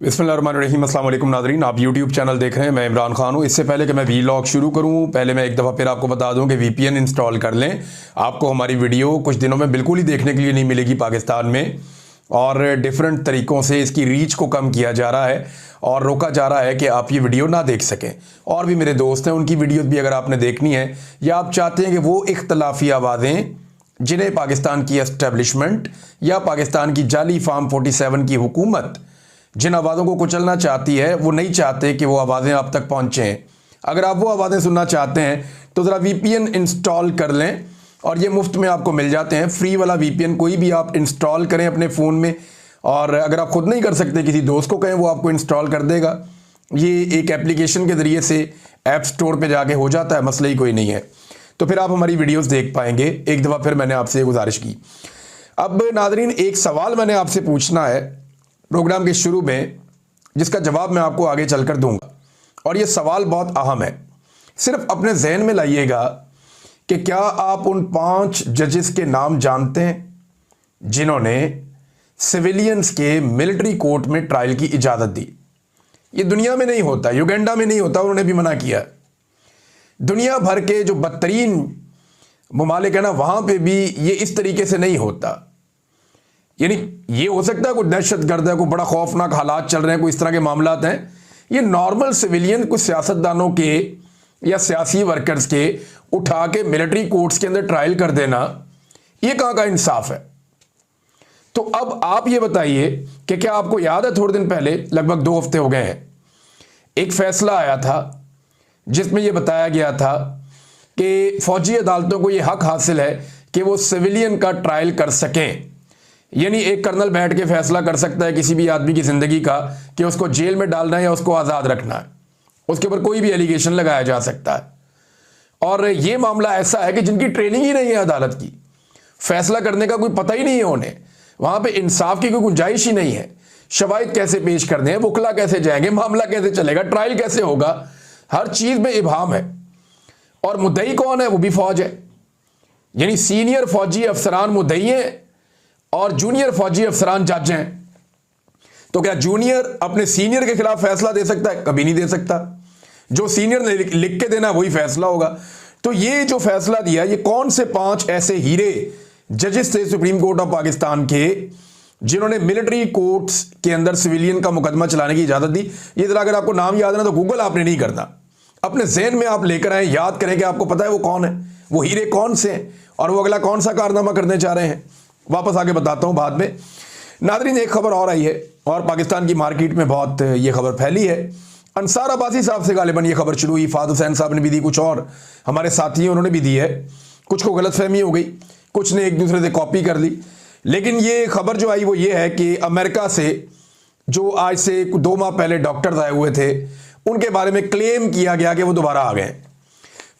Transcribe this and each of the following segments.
बिस्मिल्लाहिर्रहमानिर्रहीम। अस्सलाम वालेकुम नाज़रीन, आप यूट्यूब चैनल देख रहे हैं। मैं इमरान खान हूँ। इससे पहले कि मैं वीलॉग शुरू करूँ, पहले मैं एक दफ़ा फिर आपको बता दूँ कि वीपीएन इंस्टॉल कर लें। आपको हमारी वीडियो कुछ दिनों में बिल्कुल ही देखने के लिए नहीं मिलेगी पाकिस्तान में, और डिफरेंट तरीक़ों से इसकी रीच को कम किया जा रहा है और रोका जा रहा है कि आप ये वीडियो ना देख सकें। और भी मेरे दोस्त हैं, उनकी वीडियोज़ भी अगर आपने देखनी है या आप चाहते हैं कि वो इख्तलाफी आवाज़ें जिन्हें पाकिस्तान की एस्टेब्लिशमेंट या पाकिस्तान की जाली फार्म 47 की हुकूमत जिन आवाज़ों को कुचलना चाहती है, वो नहीं चाहते कि वो आवाज़ें आप तक पहुँचें। अगर आप वो आवाज़ें सुनना चाहते हैं तो ज़रा वीपीएन इंस्टॉल कर लें, और ये मुफ्त में आपको मिल जाते हैं। फ्री वाला वीपीएन कोई भी आप इंस्टॉल करें अपने फ़ोन में, और अगर आप खुद नहीं कर सकते किसी दोस्त को कहें, वो आपको इंस्टॉल कर देगा। ये एक एप्लीकेशन के ज़रिए से ऐप स्टोर पर जाके हो जाता है, मसला ही कोई नहीं है। तो फिर आप हमारी वीडियोज़ देख पाएंगे। एक दफ़ा फिर मैंने आपसे गुजारिश की। अब नाज़रीन, एक सवाल मैंने आपसे पूछना है प्रोग्राम के शुरू में, जिसका जवाब मैं आपको आगे चलकर दूंगा, और ये सवाल बहुत अहम है। सिर्फ अपने जहन में लाइएगा कि क्या आप उन 5 जजेस के नाम जानते हैं जिन्होंने सिविलियंस के मिलिट्री कोर्ट में ट्रायल की इजाज़त दी। ये दुनिया में नहीं होता, युगांडा में नहीं होता, उन्होंने भी मना किया। दुनिया भर के जो बदतरीन ममालिक है ना, वहाँ पे भी ये इस तरीके से नहीं होता। यानी ये हो सकता है कोई दहशत गर्द है, कोई बड़ा खौफनाक हालात चल रहे हैं, कोई इस तरह के मामलात हैं। ये नॉर्मल सिविलियन कुछ सियासतदानों के या सियासी वर्कर्स के उठा के मिलिट्री कोर्ट्स के अंदर ट्रायल कर देना, ये कहाँ का इंसाफ है। तो अब आप ये बताइए कि क्या आपको याद है, थोड़े दिन पहले, लगभग 2 हफ्ते हो गए हैं, एक फैसला आया था जिसमें यह बताया गया था कि फौजी अदालतों को यह हक हासिल है कि वो सिविलियन का ट्रायल कर सकें। यानी एक कर्नल बैठ के फैसला कर सकता है किसी भी आदमी की ज़िंदगी का कि उसको जेल में डालना है या उसको आज़ाद रखना है। उसके ऊपर कोई भी एलिगेशन लगाया जा सकता है। और ये मामला ऐसा है कि जिनकी ट्रेनिंग ही नहीं है अदालत की, फैसला करने का कोई पता ही नहीं है उन्हें, वहाँ पे इंसाफ की कोई गुंजाइश ही नहीं है। शवाहिद कैसे पेश करने हैं, वकला कैसे जाएंगे, मामला कैसे चलेगा, ट्रायल कैसे होगा, हर चीज़ में इबाहम है। और मुद्दई कौन है? वो भी फौज है। यानी सीनियर फौजी अफसरान मुद्दई हैं और जूनियर फौजी अफसरान जज हैं। तो क्या जूनियर अपने सीनियर के खिलाफ फैसला दे सकता है? कभी नहीं दे सकता। जो सीनियर ने लिख के देना वही फैसला होगा। तो ये जो फैसला दिया, ये कौन से 5 ऐसे हीरे जजेस थे सुप्रीम कोर्ट ऑफ पाकिस्तान के जिन्होंने मिलिट्री कोर्ट्स के अंदर सिविलियन का मुकदमा चलाने की इजाजत दी। ये जरा अगर आपको नाम याद है ना, तो गूगल आपने नहीं करना, अपने जहन में आप लेकर आए, याद करें कि आपको पता है वो कौन है, वो हीरे कौन से हैं, और वो अगला कौन सा कारनामा करने जा रहे हैं। वापस आगे बताता हूं बाद में। नाज़रीन, एक खबर और आई है और पाकिस्तान की मार्केट में बहुत ये खबर फैली है। अंसार अब्बासी साहब से गालिबन ये खबर शुरू हुई, फाद हुसैन साहब ने भी दी, कुछ और हमारे साथी हैं उन्होंने भी दी है। कुछ को गलतफहमी हो गई, कुछ ने एक दूसरे से कॉपी कर ली। लेकिन ये खबर जो आई वो ये है कि अमेरिका से जो आज से 2 माह पहले डॉक्टर्स आए हुए थे, उनके बारे में क्लेम किया गया कि वो दोबारा आ गए।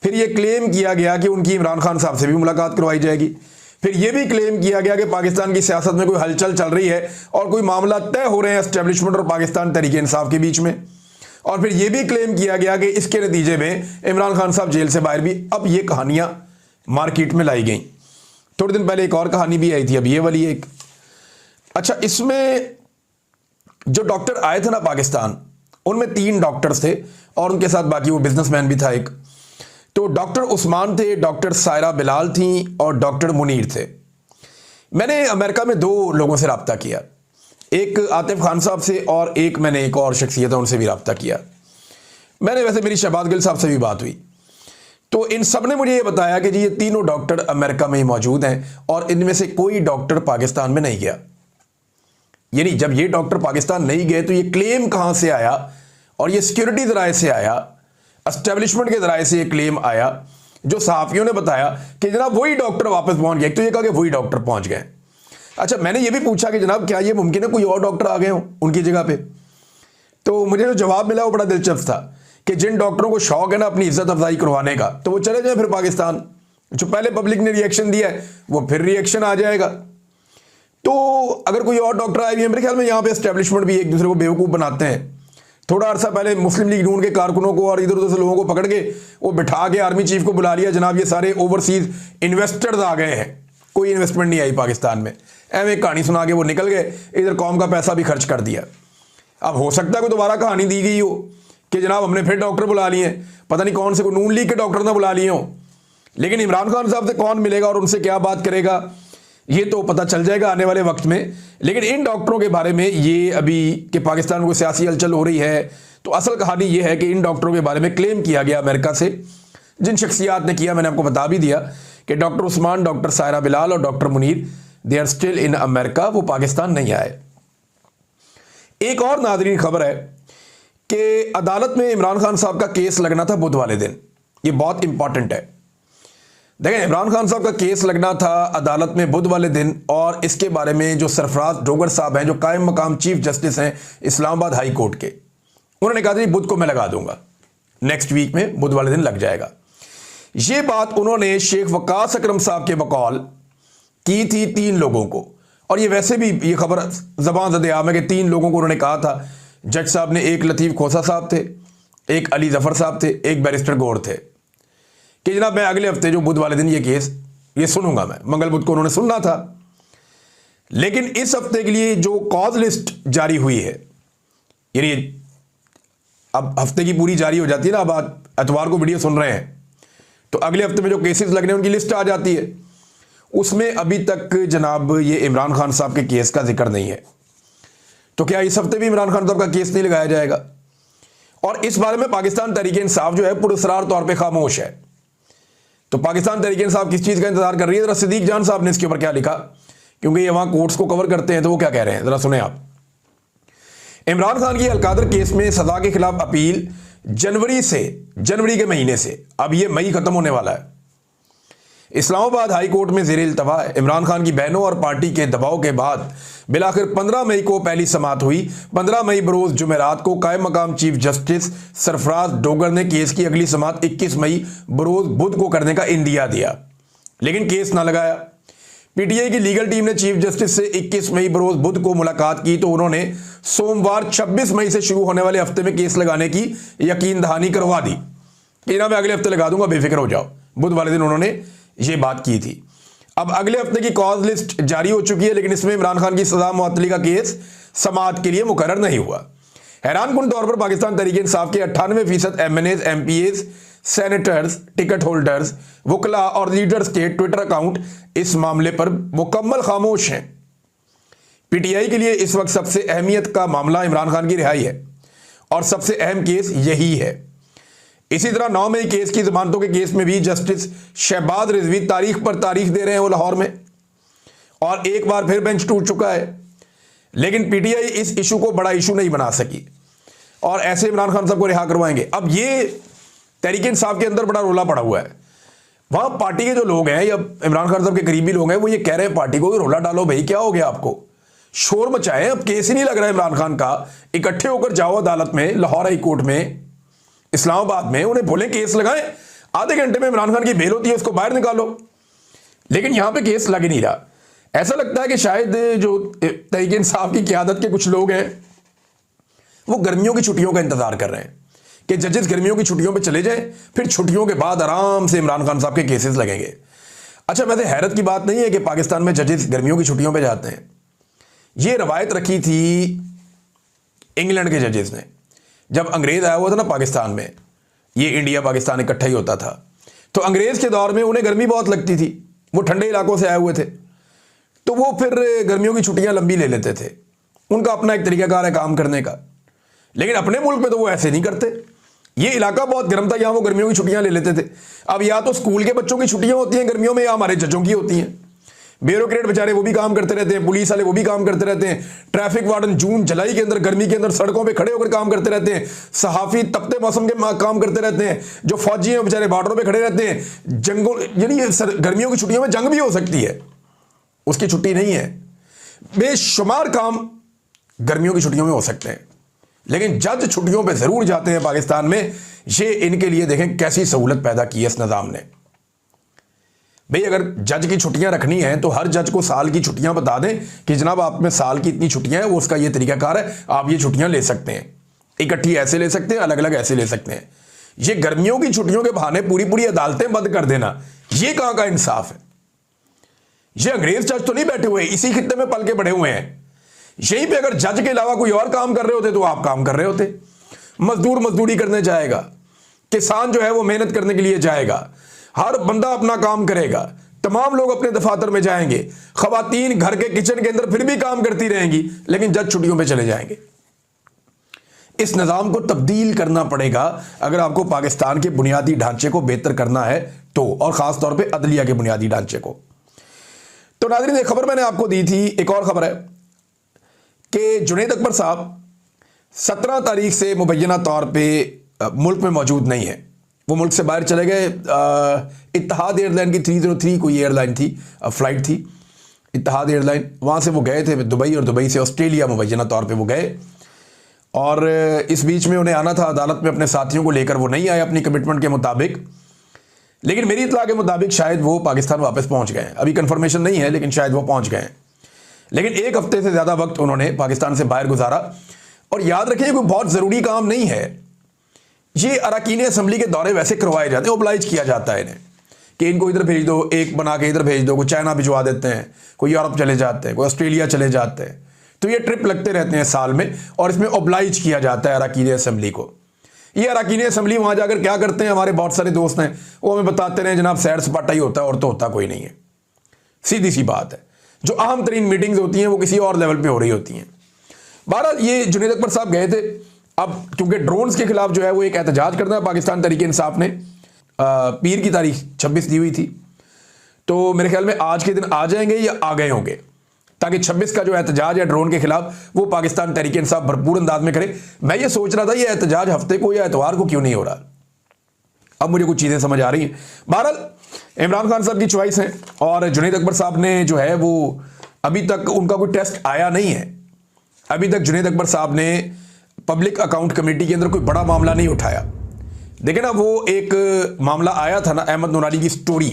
फिर ये क्लेम किया गया कि उनकी इमरान खान साहब से भी मुलाकात करवाई जाएगी। फिर यह भी क्लेम किया गया कि पाकिस्तान की सियासत में कोई हलचल चल रही है और कोई मामला तय हो रहे हैं एस्टेब्लिशमेंट और पाकिस्तान तहरीक इंसाफ के बीच में। और फिर यह भी क्लेम किया गया कि इसके नतीजे में इमरान खान साहब जेल से बाहर भी। अब ये कहानियां मार्केट में लाई गई। थोड़े दिन पहले एक और कहानी भी आई थी, अब ये वाली एक। अच्छा, इसमें जो डॉक्टर आए थे ना पाकिस्तान, उनमें 3 डॉक्टर्स थे और उनके साथ बाकी वो बिजनेसमैन भी था एक। तो डॉक्टर उस्मान थे, डॉक्टर सायरा बिलाल थी और डॉक्टर मुनीर थे। मैंने अमेरिका में 2 लोगों से रब्ता किया, एक आतिफ खान साहब से और एक मैंने एक और शख्सियत है उनसे भी रब्ता किया। मैंने वैसे मेरी शहबाज गिल साहब से भी बात हुई। तो इन सब ने मुझे ये बताया कि जी ये तीनों डॉक्टर अमेरिका में ही मौजूद हैं और इनमें से कोई डॉक्टर पाकिस्तान में नहीं गया। यानी जब ये डॉक्टर पाकिस्तान नहीं गए तो ये क्लेम कहाँ से आया, और ये सिक्योरिटी ज़राए से आया, एस्टेब्लिशमेंट के ज़राए से ये क्लेम आया, जो सहाफ़ियों ने बताया कि जनाब वही डॉक्टर वापस पहुंच गए। तो ये कहा कि वही डॉक्टर पहुंच गए। अच्छा, मैंने ये भी पूछा कि जनाब क्या ये मुमकिन है कोई और डॉक्टर आ गए हों उनकी जगह पे। तो मुझे जो जवाब मिला वो बड़ा दिलचस्प था कि जिन डॉक्टरों को शौक है ना अपनी इज्जत अफजाई करवाने का, तो वो चले जाए फिर पाकिस्तान। जो पहले पब्लिक ने रिएक्शन दिया है वो फिर रिएक्शन आ जाएगा। तो अगर कोई और डॉक्टर आए भी हैं, मेरे ख्याल में यहाँ पे एस्टेब्लिशमेंट भी एक दूसरे को बेवकूफ़ बनाते हैं। थोड़ा अरसा पहले मुस्लिम लीग नून के कारकुनों को और इधर उधर से लोगों को पकड़ के वो बिठा के आर्मी चीफ को बुला लिया, जनाब ये सारे ओवरसीज इन्वेस्टर्स आ गए हैं, कोई इन्वेस्टमेंट नहीं आई पाकिस्तान में। एवं एक कहानी सुना के वो निकल गए, इधर कौम का पैसा भी खर्च कर दिया। अब हो सकता है कोई दोबारा कहानी दी गई हो कि जनाब हमने फिर डॉक्टर बुला लिए, पता नहीं कौन से को नून लीग के डॉक्टर ने बुला लिए हो, लेकिन इमरान खान साहब से कौन मिलेगा और उनसे क्या बात करेगा ये तो पता चल जाएगा आने वाले वक्त में। लेकिन इन डॉक्टरों के बारे में ये अभी कि पाकिस्तान में कोई सियासी हलचल हो रही है, तो असल कहानी ये है कि इन डॉक्टरों के बारे में क्लेम किया गया अमेरिका से, जिन शख्सियात ने किया मैंने आपको बता भी दिया कि डॉक्टर उस्मान, डॉक्टर सायरा बिलाल और doctor Munir they are still in America, वो पाकिस्तान नहीं आए। एक और नाज़रीन खबर है कि अदालत में इमरान खान साहब का केस लगना था बुध वाले दिन, ये बहुत इंपॉर्टेंट है। देखें, इमरान खान साहब का केस लगना था अदालत में बुध वाले दिन, और इसके बारे में जो सरफराज डोगर साहब हैं, जो कायम मकाम चीफ जस्टिस हैं इस्लामाबाद हाई कोर्ट के, उन्होंने कहा था बुध को मैं लगा दूंगा, नेक्स्ट वीक में बुध वाले दिन लग जाएगा। ये बात उन्होंने शेख वकास अकरम साहब के बकौल की थी 3 लोगों को, और ये वैसे भी ये खबर ज़बान ज़द-ए-आम है कि 3 लोगों को उन्होंने कहा था। जज साहब ने, एक लतीफ़ खोसा साहब थे, एक अली जफ़र साहब थे, एक बैरिस्टर गौर थे, कि जनाब मैं अगले हफ्ते जो बुध वाले दिन ये केस ये सुनूंगा, मैं मंगल बुध को उन्होंने सुनना था। लेकिन इस हफ्ते के लिए जो कॉज लिस्ट जारी हुई है, यानी अब हफ्ते की पूरी जारी हो जाती है ना, अब आप एतवार को वीडियो सुन रहे हैं तो अगले हफ्ते में जो केसेस लगने उनकी लिस्ट आ जाती है, उसमें अभी तक जनाब ये इमरान खान साहब के केस का जिक्र नहीं है। तो क्या इस हफ्ते भी इमरान खान साहब का केस नहीं लगाया जाएगा? और इस बारे में पाकिस्तान तहरीक-ए-इंसाफ जो है पुरअसरार तौर पे खामोश है। तो पाकिस्तान तहरीक-ए-इंसाफ किस चीज़ का इंतजार कर रही है? जरा सिद्दीक जान साहब ने इसके ऊपर क्या लिखा, क्योंकि ये वहाँ कोर्ट्स को कवर करते हैं, तो वो क्या कह रहे हैं ज़रा सुने आप। इमरान खान की अलकादर केस में सजा के खिलाफ अपील जनवरी के महीने से, अब ये मई खत्म होने वाला है। इस्लामाबाद हाई कोर्ट में ज़ेर इल्तवा है। इमरान खान की बहनों और पार्टी के दबाव के बाद बिलाखिर 15 मई को पहली समाअत हुई। 15 मई बरोज़ जुमेरात को कायम मकाम चीफ जस्टिस सरफराज डोगर ने केस की अगली समाअत 21 मई बरोज़ बुध को करने का इंदिया दिया, लेकिन केस ना लगाया। पीटीआई की लीगल टीम ने चीफ जस्टिस से 21 मई बरोज़ बुध को मुलाकात की, तो उन्होंने सोमवार 26 मई से शुरू होने वाले हफ्ते में केस लगाने की यकीन दहानी करवा दी कि ना मैं अगले हफ्ते लगा दूंगा, बेफिक्र हो जाओ। बुध वाले दिन उन्होंने ये बात की थी। अब अगले हफ्ते की कॉज लिस्ट जारी हो चुकी है, लेकिन इसमें इमरान खान की सजा मुअत्तली का केस समाअत के लिए मुकर्रर नहीं हुआ। हैरानकुन तौर पर पाकिस्तान तहरीक-ए-इंसाफ के 98% MNAs, MPAs, senators, ticket holders, वकला और लीडर्स के ट्विटर अकाउंट इस मामले पर मुकम्मल खामोश हैं। पीटीआई के लिए इस वक्त सबसे अहमियत का मामला इमरान खान की रिहाई है, और सबसे अहम केस यही है। इसी तरह 9 मई केस की जमानतों के केस में भी जस्टिस शहबाज रिजवी तारीख पर तारीख दे रहे हैं वो लाहौर में, और एक बार फिर बेंच टूट चुका है। लेकिन पीटीआई इस इशू को बड़ा इशू नहीं बना सकी, और ऐसे इमरान खान साहब को रिहा करवाएंगे। अब ये तहरीक-ए-इंसाफ के अंदर बड़ा रोला पड़ा हुआ है। वहां पार्टी के जो लोग हैं या इमरान खान साहब के करीबी लोग हैं, वो ये कह रहे हैं पार्टी को रोला डालो भाई, क्या हो गया आपको, शोर मचाएं, अब केस ही नहीं लग रहा है इमरान खान का, इकट्ठे होकर जाओ अदालत में, लाहौर हाई कोर्ट में, इस्लामाबाद में, उन्हें बोले केस लगाएं, आधे घंटे में इमरान खान की बेल होती है, उसको बाहर निकालो। लेकिन यहां पे केस लग ही नहीं रहा। ऐसा लगता है कि शायद जो तहरीक-ए-इंसाफ की क़यादत के कुछ लोग हैं वो गर्मियों की छुट्टियों का इंतजार कर रहे हैं कि जजेस गर्मियों की छुट्टियों पे चले जाएं, फिर छुट्टियों के बाद आराम से इमरान खान साहब के केसेस लगेंगे। अच्छा, वैसे हैरत की बात नहीं है कि पाकिस्तान में जजेस गर्मियों की छुट्टियों पे जाते हैं। ये रवायत रखी थी इंग्लैंड के जजेस ने, जब अंग्रेज आया हुआ था ना पाकिस्तान में, ये इंडिया पाकिस्तान इकट्ठा ही होता था, तो अंग्रेज के दौर में उन्हें गर्मी बहुत लगती थी, वो ठंडे इलाकों से आए हुए थे, तो वो फिर गर्मियों की छुट्टियां लंबी ले लेते थे। उनका अपना एक तरीकाकार है काम करने का। लेकिन अपने मुल्क में तो वो ऐसे नहीं करते। ये इलाका बहुत गर्म था, यहां वो गर्मियों की छुट्टियां ले लेते थे। अब या तो स्कूल के बच्चों की छुट्टियां होती हैं गर्मियों में, या हमारे जजों की होती हैं। ब्यूरोक्रेट बेचारे वो भी काम करते रहते हैं, पुलिस वाले वो भी काम करते रहते हैं, ट्रैफिक वार्डन जून जुलाई के अंदर गर्मी के अंदर सड़कों पे खड़े होकर काम करते रहते हैं, सहाफ़ी तपते मौसम के काम करते रहते हैं, जो फौजी हैं बेचारे बॉर्डरों पे खड़े रहते हैं। जंगों यानी गर्मियों की छुट्टियों में जंग भी हो सकती है, उसकी छुट्टी नहीं है। बेशुमार काम गर्मियों की छुट्टियों में हो सकते हैं, लेकिन जज छुट्टियों पे जरूर जाते हैं पाकिस्तान में। ये इनके लिए देखें कैसी सहूलत पैदा की है इस निज़ाम ने। भाई अगर जज की छुट्टियां रखनी है तो हर जज को साल की छुट्टियां बता दें कि जनाब आप में साल की इतनी छुट्टियां हैं, वो उसका ये तरीकाकार है, आप ये छुट्टियां ले सकते हैं, इकट्ठी ऐसे ले सकते हैं, अलग अलग ऐसे ले सकते हैं। ये गर्मियों की छुट्टियों के बहाने पूरी पूरी अदालतें बंद कर देना, ये कहां का इंसाफ है? ये अंग्रेज जज तो नहीं बैठे हुए, इसी खित्ते में पल के बड़े हुए हैं। यहीं पे अगर जज के अलावा कोई और काम कर रहे होते तो आप काम कर रहे होते। मजदूर मजदूरी करने जाएगा, किसान जो है वो मेहनत करने के लिए जाएगा, हर बंदा अपना काम करेगा, तमाम लोग अपने दफातर में जाएंगे, खवातीन घर के किचन के अंदर फिर भी काम करती रहेंगी, लेकिन जज छुट्टियों पे चले जाएंगे। इस निज़ाम को तब्दील करना पड़ेगा अगर आपको पाकिस्तान के बुनियादी ढांचे को बेहतर करना है तो, और ख़ास तौर पे अदलिया के बुनियादी ढांचे को। तो नाज़रीन, एक खबर मैंने आपको दी थी, एक और ख़बर है कि जुनैद अकबर साहब 17 तारीख से मुबैना तौर पर मुल्क में मौजूद नहीं है। वो मुल्क से बाहर चले गए। इत्तेहाद एयरलाइन की 303 कोई एयरलाइन थी, फ़्लाइट थी, इत्तेहाद एयरलाइन, वहाँ से वो गए थे दुबई, और दुबई से ऑस्ट्रेलिया मुबैना तौर पे वो गए। और इस बीच में उन्हें आना था अदालत में अपने साथियों को लेकर, वो नहीं आए अपनी कमिटमेंट के मुताबिक। लेकिन मेरी इत्तला के मुताबिक शायद वो पाकिस्तान वापस पहुँच गए। अभी कन्फर्मेशन नहीं है, लेकिन शायद वो पहुँच गए। लेकिन एक हफ्ते से ज़्यादा वक्त उन्होंने पाकिस्तान से बाहर गुजारा। और याद रखिए, कोई बहुत ज़रूरी काम नहीं है। ये अरकान असम्बली के दौरे वैसे करवाए जाते हैं, ओबलाइज किया जाता है इन्हें कि इनको इधर भेज दो, एक बना के इधर भेज दो, कोई चाइना भिजवा देते हैं, कोई यूरोप चले जाते हैं, कोई ऑस्ट्रेलिया चले जाते हैं। तो ये ट्रिप लगते रहते हैं साल में, और इसमें ओबलाइज किया जाता है अरकान असम्बली को। ये अरकान असम्बली वहाँ जाकर क्या करते हैं, हमारे बहुत सारे दोस्त हैं वो हमें बताते रहे, जनाब सैर सपाटा ही होता है और तो होता कोई नहीं है। सीधी सी बात है, जो अहम तरीन मीटिंग्स होती हैं वो किसी और लेवल पर हो रही होती हैं। बहरहाल ये जुनैद अकबर साहब गए थे। अब क्योंकि ड्रोन्स के खिलाफ जो है वो एक एहतजाज करना है, पाकिस्तान तहरीक इंसाफ ने पीर की तारीख 26 दी हुई थी, तो मेरे ख्याल में आज के दिन आ जाएंगे या आ गए होंगे, ताकि 26 का जो एहतजाज है ड्रोन के खिलाफ वो पाकिस्तान तहरीक इंसाफ भरपूर अंदाज में करे। मैं ये सोच रहा था ये एहतजाज हफ्ते को या एतवार को क्यों नहीं हो रहा, अब मुझे कुछ चीज़ें समझ आ रही हैं। बहरहाल इमरान खान साहब की चॉइस है, और जुनैद अकबर साहब ने जो है वो अभी तक उनका कोई टेस्ट आया नहीं है। अभी तक जुनैद अकबर साहब ने पब्लिक अकाउंट कमेटी के अंदर कोई बड़ा मामला नहीं उठाया। देखिए ना, वो एक मामला आया था ना, अहमद नूरानी की स्टोरी,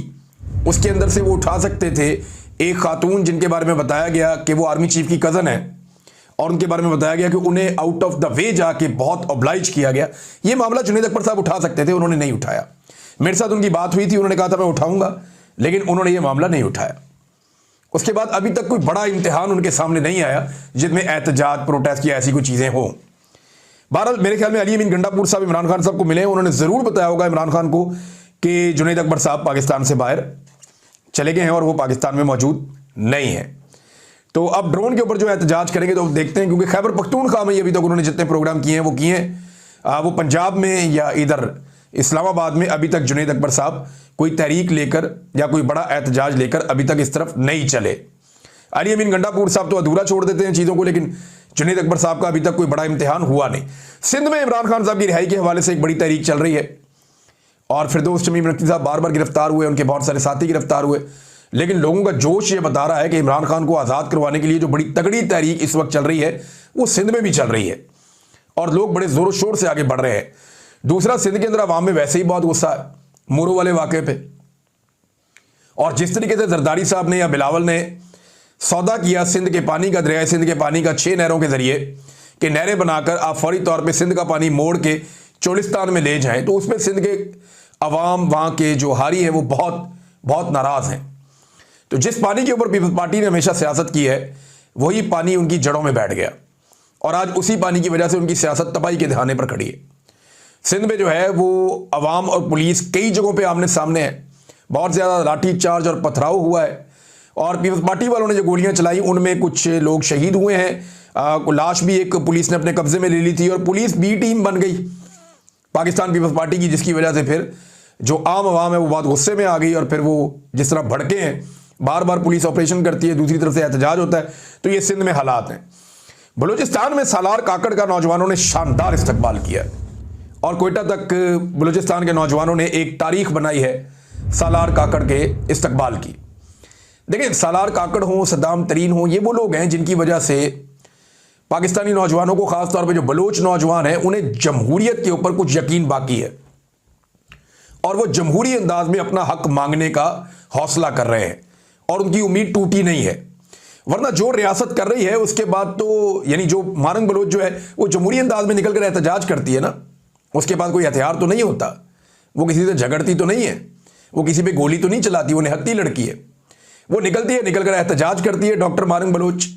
उसके अंदर से वो उठा सकते थे एक खातून जिनके बारे में बताया गया कि वो आर्मी चीफ की कज़न है, और उनके बारे में बताया गया कि उन्हें आउट ऑफ द वे जाके बहुत ऑब्लाइज किया गया। ये मामला जुनैद अकबर साहब उठा सकते थे, उन्होंने नहीं उठाया। मेरे साथ उनकी बात हुई थी, उन्होंने कहा था मैं उठाऊंगा, लेकिन उन्होंने ये मामला नहीं उठाया। उसके बाद अभी तक कोई बड़ा इम्तिहान उनके सामने नहीं आया जिसमें एहतजाज, प्रोटेस्ट या ऐसी कोई चीज़ें हों। बहरहाल मेरे ख्याल में अली अमीन गंडापुर साहब इमरान खान साहब को मिले, उन्होंने ज़रूर बताया होगा इमरान खान को कि जुनैद अकबर साहब पाकिस्तान से बाहर चले गए हैं और वो पाकिस्तान में मौजूद नहीं है। तो अब ड्रोन के ऊपर जो एहतजाज करेंगे तो देखते हैं, क्योंकि खैबर पख्तूनख्वा में अभी तक उन्होंने जितने प्रोग्राम किए हैं वो किए हैं। वो पंजाब में या इधर इस्लामाबाद में अभी तक जुनैद अकबर साहब कोई तहरीक लेकर या कोई बड़ा एहतजाज लेकर अभी तक इस तरफ नहीं चले। अली अमीन गंडापुर साहब तो अधूरा छोड़ देते हैं चीज़ों को, लेकिन जुनैद अकबर साहब का अभी तक कोई बड़ा इम्तिहान हुआ नहीं। सिंध में इमरान खान साहब की रिहाई के हवाले से एक बड़ी तहरीक चल रही है, और फिरदौस शमीम नकवी साहब बार बार गिरफ्तार हुए, उनके बहुत सारे साथी गिरफ्तार हुए, लेकिन लोगों का जोश ये बता रहा है कि इमरान खान को आज़ाद करवाने के लिए जो बड़ी तगड़ी तहरीक इस वक्त चल रही है वो सिंध में भी चल रही है, और लोग बड़े ज़ोर शोर से आगे बढ़ रहे हैं। दूसरा, सिंध के अंदर आवाम में वैसे ही बहुत गुस्सा है मोरो वाले वाक़े पे, और जिस तरीके से जरदारी साहब ने या बिलावल ने सौदा किया सिंध के पानी का, दरियाए सिंध के पानी का 6 नहरों के ज़रिए कि नहरें बनाकर आप फौरी तौर पे सिंध का पानी मोड़ के चोलिस्तान में ले जाएं, तो उसमें सिंध के अवाम, वहाँ के जो हारी हैं वो बहुत बहुत नाराज़ हैं। तो जिस पानी के ऊपर पीपल्स पार्टी ने हमेशा सियासत की है वही पानी उनकी जड़ों में बैठ गया, और आज उसी पानी की वजह से उनकी सियासत तबाही के दहाने पर खड़ी है। सिंध में जो है वो अवाम और पुलिस कई जगहों पे आमने सामने है, बहुत ज़्यादा लाठी चार्ज और पथराव हुआ है, और पीपल्स पार्टी वालों ने जो गोलियां चलाई उनमें कुछ लोग शहीद हुए हैं। लाश भी एक पुलिस ने अपने कब्जे में ले ली थी, और पुलिस बी टीम बन गई पाकिस्तान पीपल्स पार्टी की, जिसकी वजह से फिर जो आम आवाम है वो बहुत गुस्से में आ गई, और फिर वो जिस तरह भड़के हैं, बार बार पुलिस ऑपरेशन करती है, दूसरी तरफ से एहतजाज होता है। तो ये सिंध में हालात हैं। बलूचिस्तान में सालार काकड़ का नौजवानों ने शानदार इस्तकबाल किया, और कोयटा तक बलूचिस्तान के नौजवानों ने एक तारीख बनाई है सालार काकड़ के इस्तकबाल की। देखिए, सालार काकड़ हों, सद्दाम तरीन हों, ये वो लोग हैं जिनकी वजह से पाकिस्तानी नौजवानों को, खासतौर पे जो बलोच नौजवान हैं, उन्हें जमहूरियत के ऊपर कुछ यकीन बाकी है, और वो जमहूरी अंदाज में अपना हक मांगने का हौसला कर रहे हैं, और उनकी उम्मीद टूटी नहीं है। वरना जो रियासत कर रही है उसके बाद तो, यानी जो मारंग बलोच जो है वो जमहूरी अंदाज में निकल कर एहतजाज करती है ना, उसके पास कोई हथियार तो नहीं होता, वो किसी से झगड़ती तो नहीं है, वो किसी पे गोली तो नहीं चलाती, वो निहत्ती लड़की है, वो निकलती है, निकल कर एहतजाज करती है डॉक्टर मारंग बलोच,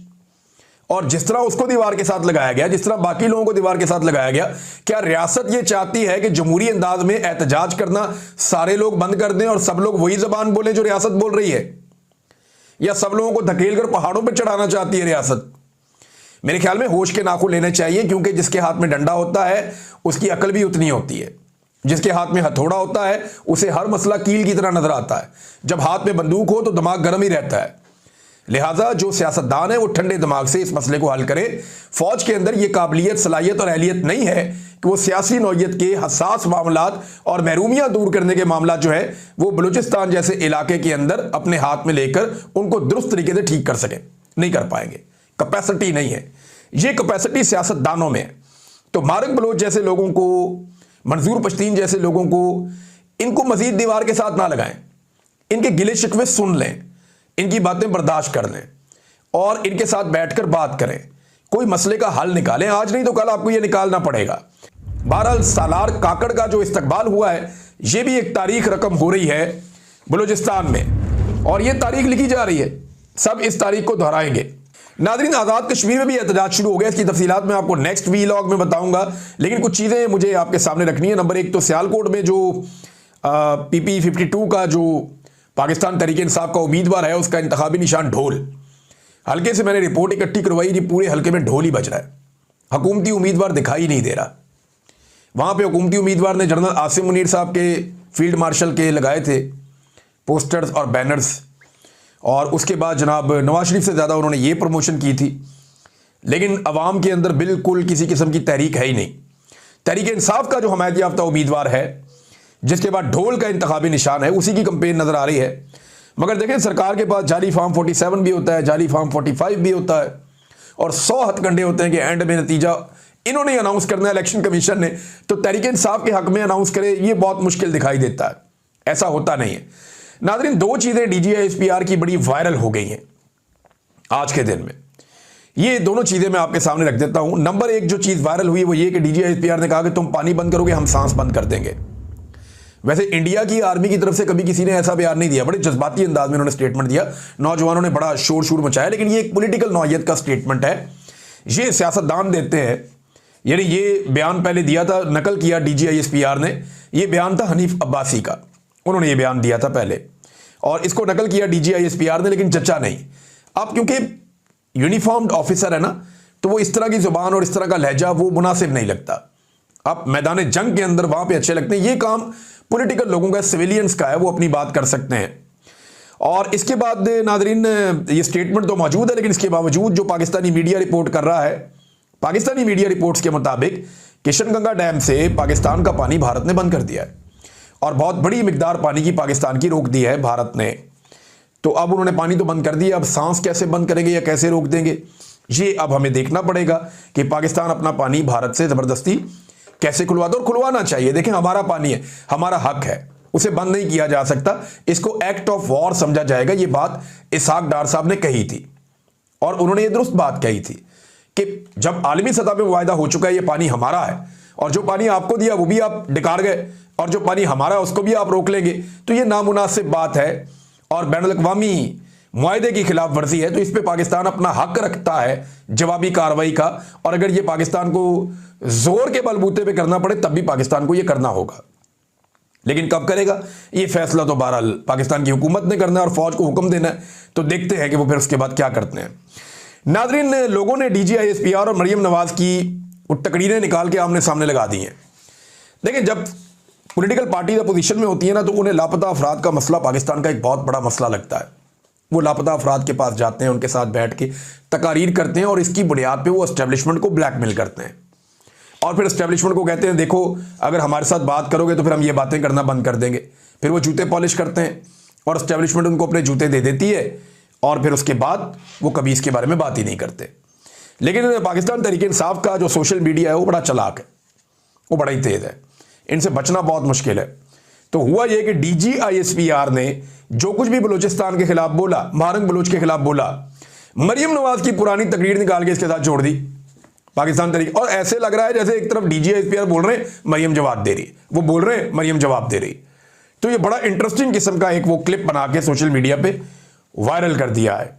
और जिस तरह उसको दीवार के साथ लगाया गया, जिस तरह बाकी लोगों को दीवार के साथ लगाया गया, क्या रियासत ये चाहती है कि जमहूरी अंदाज में एहतजाज करना सारे लोग बंद कर दें और सब लोग वही जबान बोले जो रियासत बोल रही है? या सब लोगों को धकेल कर पहाड़ों पर चढ़ाना चाहती है रियासत? मेरे ख्याल में होश के नाखून लेने चाहिए, क्योंकि जिसके हाथ में डंडा होता है उसकी अकल भी उतनी होती है। जिसके हाथ में हथौड़ा होता है उसे हर मसला कील की तरह नजर आता है। जब हाथ में बंदूक हो तो दिमाग गर्म ही रहता है। लिहाजा जो सियासतदान है वो ठंडे दिमाग से इस मसले को हल करे। फौज के अंदर ये काबिलियत, सलाहियत और अहलियत नहीं है कि वो सियासी नौइयत के हसास मामलात और महरूमियां दूर करने के मामला जो है वो बलूचिस्तान जैसे इलाके के अंदर अपने हाथ में लेकर उनको दुरुस्त तरीके से ठीक कर सके। नहीं कर पाएंगे, कैपेसिटी नहीं है। ये कैपेसिटी सियासतदानों में है। तो मारक बलोच जैसे लोगों को, मंजूर पश्तीन जैसे लोगों को, इनको मजीद दीवार के साथ ना लगाएं। इनके गिले शिकवे सुन लें, इनकी बातें बर्दाश्त कर लें और इनके साथ बैठकर बात करें, कोई मसले का हल निकालें। आज नहीं तो कल आपको यह निकालना पड़ेगा। बहरहाल सालार काकड़ का जो इस्तकबाल हुआ है, यह भी एक तारीख रकम हो रही है बलूचिस्तान में, और यह तारीख लिखी जा रही है। सब इस तारीख को दोहराएंगे। नाज़रीन, आज़ाद कश्मीर में भी एहतजाज शुरू हो गया। इसकी तफसीलात मैं आपको नेक्स्ट वीलॉग में बताऊंगा, लेकिन कुछ चीज़ें मुझे आपके सामने रखनी है। नंबर एक तो सियालकोट में जो PP52 का जो पाकिस्तान तहरीक इंसाफ का उम्मीदवार है, उसका इंतखाबी निशान ढोल। हल्के से मैंने रिपोर्ट इकट्ठी करवाई थी, पूरे हल्के में ढोल ही बज रहा है। हुकूमती उम्मीदवार दिखाई नहीं दे रहा। वहाँ पे हुकूमती उम्मीदवार ने जनरल आसिम मुनीर साहब के, फील्ड मार्शल के लगाए थे पोस्टर्स और बैनर्स, और उसके बाद जनाब नवाज शरीफ से ज़्यादा उन्होंने ये प्रमोशन की थी। लेकिन अवाम के अंदर बिल्कुल किसी किस्म की तहरीक है ही नहीं। तहरीक इंसाफ का जो हमायत याफ्ता उम्मीदवार है, जिसके बाद ढोल का इंतखाबी निशान है, उसी की कंपेन नज़र आ रही है। मगर देखें, सरकार के पास जाली फॉर्म 47 भी होता है, जाली फॉर्म 45 भी होता है, और 100 हथकंडे होते हैं कि एंड में नतीजा इन्होंने अनाउंस करना है, इलेक्शन कमीशन ने, तो तहरीक इंसाफ के हक में अनाउंस करे, ये बहुत मुश्किल दिखाई देता है। ऐसा होता नहीं है। नाज़रीन, दो चीज़ें DGISPR की बड़ी वायरल हो गई हैं आज के दिन में। ये दोनों चीज़ें मैं आपके सामने रख देता हूं। नंबर एक जो चीज़ वायरल हुई वो ये कि DGISPR ने कहा कि तुम पानी बंद करोगे, हम सांस बंद कर देंगे। वैसे इंडिया की आर्मी की तरफ से कभी किसी ने ऐसा बयान नहीं दिया। बड़े जज्बाती अंदाज में उन्होंने स्टेटमेंट दिया, नौजवानों ने बड़ा शोर शोर मचाया, लेकिन ये एक पॉलिटिकल नौइयत का स्टेटमेंट है। ये सियासतदान देते हैं। यानी ये बयान पहले दिया था, नकल किया DGISPR ने। ये बयान था हनीफ अब्बासी का, उन्होंने ये बयान दिया था पहले, और इसको नकल किया DGISPR ने, लेकिन जचा नहीं। अब क्योंकि यूनिफॉर्म्ड ऑफिसर है ना, तो वो इस तरह की जुबान और इस तरह का लहजा वो मुनासिब नहीं लगता। अब मैदान जंग के अंदर वहां पे अच्छे लगते हैं। ये काम पॉलिटिकल लोगों का, सिविलियंस का है, वो अपनी बात कर सकते हैं। और इसके बाद नाजरीन, ये स्टेटमेंट तो मौजूद है, लेकिन इसके बावजूद जो पाकिस्तानी मीडिया रिपोर्ट कर रहा है, पाकिस्तानी मीडिया रिपोर्ट्स के मुताबिक किशनगंगा डैम से पाकिस्तान का पानी भारत ने बंद कर दिया है, और बहुत बड़ी मिकदार पानी की पाकिस्तान की रोक दी है भारत ने। तो अब उन्होंने पानी तो बंद कर दिया, अब सांस कैसे बंद करेंगे या कैसे रोक देंगे, ये अब हमें देखना पड़ेगा कि पाकिस्तान अपना पानी भारत से ज़बरदस्ती कैसे खुलवाता, और खुलवाना चाहिए। देखें, हमारा पानी है, हमारा हक है, उसे बंद नहीं किया जा सकता। इसको एक्ट ऑफ वॉर समझा जाएगा। ये बात इसहाक डार साहब ने कही थी, और उन्होंने ये दुरुस्त बात कही थी कि जब आलमी सतह पे वायदा हो चुका है ये पानी हमारा है, और जो पानी आपको दिया वो भी आप डिकार गए, और जो पानी हमारा है उसको भी आप रोक लेंगे, तो ये नामुनासिब बात है और बैनुल-अक़वामी मुआहदे की खिलाफ वर्जी है। तो इस पे पाकिस्तान अपना हक रखता है जवाबी कार्रवाई का, और अगर ये पाकिस्तान को जोर के बलबूते पे करना पड़े तब भी पाकिस्तान को ये करना होगा। लेकिन कब करेगा ये फैसला तो बहरहाल पाकिस्तान की हुकूमत ने करना है और फौज को हुक्म देना है। तो देखते हैं कि वो फिर उसके बाद क्या करते हैं। नाज़रीन, लोगों ने DGISPR और मरियम नवाज की तकरीरें निकाल के आमने सामने लगा दी हैं। देखिए, जब पॉलिटिकल पार्टी अपोजिशन में होती है ना, तो उन्हें लापता अफराद का मसला पाकिस्तान का एक बहुत बड़ा मसला लगता है। वो लापता अफराद के पास जाते हैं, उनके साथ बैठ के तकारीर करते हैं, और इसकी बुनियाद पे वो एस्टेब्लिशमेंट को ब्लैकमेल करते हैं, और फिर एस्टेब्लिशमेंट को कहते हैं देखो अगर हमारे साथ बात करोगे तो फिर हम ये बातें करना बंद कर देंगे। फिर वो जूते पॉलिश करते हैं और एस्टेब्लिशमेंट उनको अपने जूते दे देती है, और फिर उसके बाद वो कभी इसके बारे में बात ही नहीं करते। लेकिन पाकिस्तान तहरीक इंसाफ का जो सोशल मीडिया है वो बड़ा चालाक है, वो बड़ा ही तेज़ है, इनसे बचना बहुत मुश्किल है। तो हुआ ये कि DGISPR ने जो कुछ भी बलूचिस्तान के खिलाफ बोला, मारंग बलूच के खिलाफ बोला, मरियम नवाज की पुरानी तकरीर निकाल के इसके साथ जोड़ दी पाकिस्तान तहरीक। और ऐसे लग रहा है जैसे एक तरफ DGISPR बोल रहे हैं, मरियम जवाब दे रही, वो बोल रहे हैं, मरियम जवाब दे रही। तो ये बड़ा इंटरेस्टिंग किस्म का एक वो क्लिप बना के सोशल मीडिया पे वायरल कर दिया है।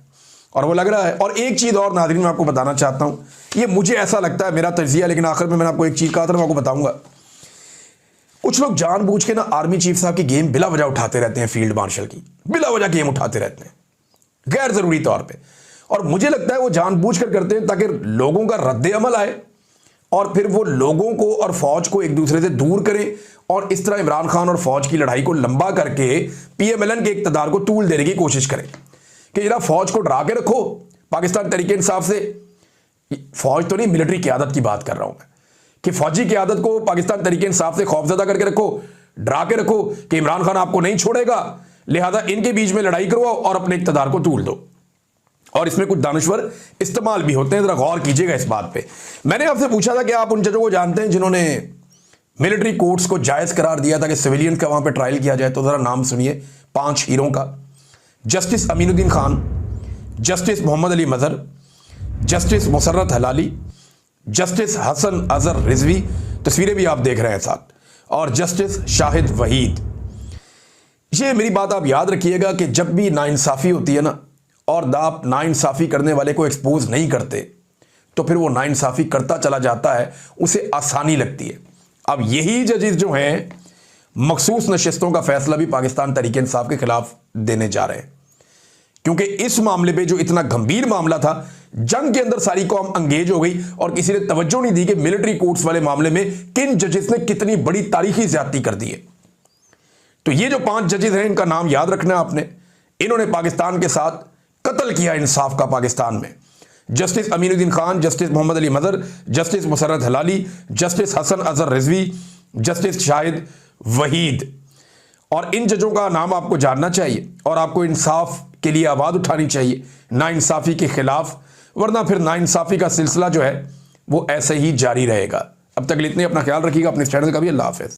और वो लग रहा है। और एक चीज़ और नाज़रीन मैं आपको बताना चाहता हूँ, ये मुझे ऐसा लगता है, मेरा तज्जिया, लेकिन आखिर में मैंने आपको एक चीज़ कहा था, मैं आपको बताऊंगा। कुछ लोग जानबूझ के ना आर्मी चीफ साहब की गेम बिला वजह उठाते रहते हैं, फील्ड मार्शल की बिला वजह गेम उठाते रहते हैं गैर ज़रूरी तौर पर। और मुझे लगता है वो जानबूझ कर करते हैं ताकि लोगों का रद्द अमल आए और फिर वो लोगों को और फौज को एक दूसरे से दूर करें और इस तरह इमरान खान और फौज की लड़ाई को लंबा करके पीएमएलएन के इक़्तिदार को तूल देने की कोशिश करें कि जरा फौज को डरा के रखो। पाकिस्तान तरीके इंसाफ से, फौज तो नहीं, मिलिट्री क़यादत की बात कर रहा हूं मैं, कि फौजी क़यादत को पाकिस्तान तरीके इंसाफ से खौफजदा करके रखो, डरा के रखो कि इमरान खान आपको नहीं छोड़ेगा, लिहाजा इनके बीच में लड़ाई करवाओ और अपने इक़्तिदार को तूल दो। और इसमें कुछ दानश्वर इस्तेमाल भी होते हैं, जरा गौर कीजिएगा इस बात पे। मैंने आपसे पूछा था कि आप उन जजों को जानते हैं जिन्होंने मिलिट्री कोर्ट्स को जायज़ करार दिया था कि सिविलियन का वहां पे ट्रायल किया जाए, तो जरा नाम सुनिए 5 हीरों का। जस्टिस अमीनुद्दीन खान, जस्टिस मोहम्मद अली मजहर, जस्टिस मुसर्रत हलाली, जस्टिस हसन अजहर रिजवी, तस्वीरें भी आप देख रहे हैं साथ, और जस्टिस शाहिद वहीद। ये मेरी बात आप याद रखिएगा कि जब भी नाइंसाफ़ी होती है ना, और आप नाइंसाफ़ी करने वाले को एक्सपोज नहीं करते, तो फिर वो नाइंसाफ़ी करता चला जाता है, उसे आसानी लगती है। अब यही जजेस जो हैं मखसूस नशिस्तों का फैसला भी पाकिस्तान तरीके इंसाफ के खिलाफ देने जा रहे हैं, क्योंकि इस मामले पे जो इतना गंभीर मामला था, जंग के अंदर सारी कौम अंगेज हो गई और किसी ने तवज्जो नहीं दी कि मिलिट्री कोर्ट्स वाले मामले में किन जजेस ने कितनी बड़ी तारीखी ज्यादती कर दी है। तो ये जो 5 जजेस हैं, इनका नाम याद रखना है आपने। इन्होंने पाकिस्तान के साथ कत्ल किया इंसाफ का पाकिस्तान में। जस्टिस अमीनुद्दीन खान, जस्टिस मोहम्मद अली मजहर, जस्टिस मुसर्रत हलाली, जस्टिस हसन अजहर रिजवी, जस्टिस शाहिद वहीद। और इन जजों का नाम आपको जानना चाहिए और आपको इंसाफ के लिए आवाज़ उठानी चाहिए, नाइंसाफ़ी के खिलाफ, वरना फिर नाइंसाफ़ी का सिलसिला जो है वो ऐसे ही जारी रहेगा। अब तक इतने, अपना ख्याल रखिएगा, अपने चैनल का भी। अल्लाह हाफ़िज़।